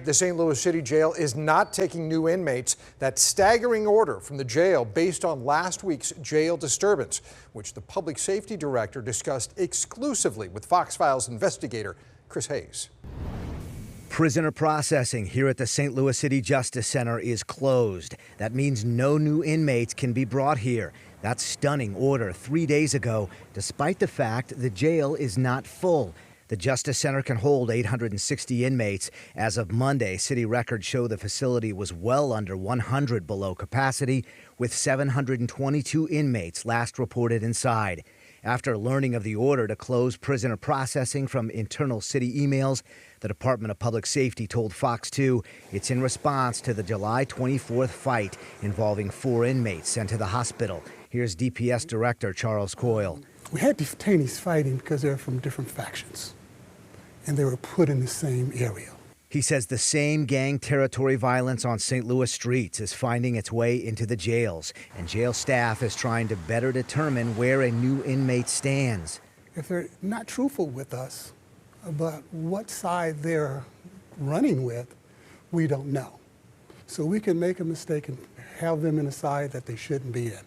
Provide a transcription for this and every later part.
the St. Louis City Jail is not taking new inmates. That staggering order from the jail based on last week's jail disturbance, which the public safety director discussed exclusively with Fox Files investigator Chris Hayes. Prisoner processing here at the St. Louis City Justice Center is closed. That means no new inmates can be brought here. That stunning order 3 days ago, despite the fact the jail is not full. The Justice Center can hold 860 inmates. As of Monday, city records show the facility was well under 100 below capacity, with 722 inmates last reported inside. After learning of the order to close prisoner processing from internal city emails, the Department of Public Safety told Fox 2 it's in response to the July 24th fight involving 4 inmates sent to the hospital. Here's DPS Director Charles Coyle. We had detainees fighting because they're from different factions, and they were put in the same area. He says the same gang territory violence on St. Louis streets is finding its way into the jails, and jail staff is trying to better determine where a new inmate stands. If they're not truthful with us about what side they're running with, we don't know. So we can make a mistake and have them in a side that they shouldn't be in,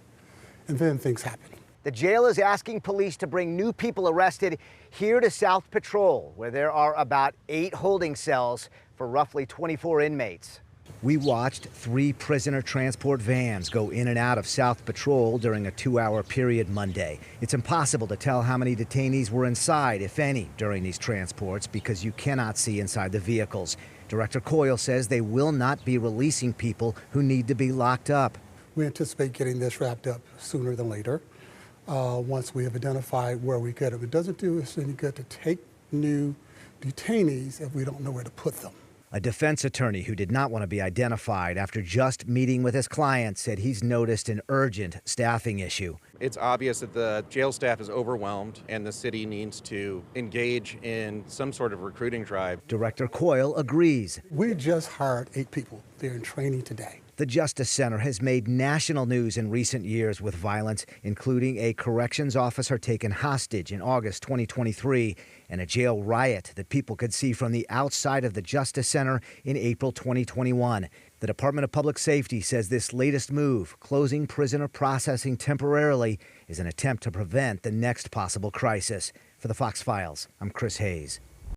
and then things happen. The jail is asking police to bring new people arrested here to South Patrol, where there are about 8 holding cells for roughly 24 inmates. We watched 3 prisoner transport vans go in and out of South Patrol during a 2-hour period Monday. It's impossible to tell how many detainees were inside, if any, during these transports because you cannot see inside the vehicles. Director Coyle says they will not be releasing people who need to be locked up. We anticipate getting this wrapped up sooner than later. Once we have identified where we get them. It doesn't do us any good to take new detainees if we don't know where to put them. A defense attorney who did not want to be identified after just meeting with his client said he's noticed an urgent staffing issue. It's obvious that the jail staff is overwhelmed and the city needs to engage in some sort of recruiting drive. Director Coyle agrees. We just hired 8 people. They're in training today. The Justice Center has made national news in recent years with violence, including a corrections officer taken hostage in August 2023 and a jail riot that people could see from the outside of the Justice Center in April 2021. The Department of Public Safety says this latest move, closing prisoner processing temporarily, is an attempt to prevent the next possible crisis. For the Fox Files, I'm Chris Hayes.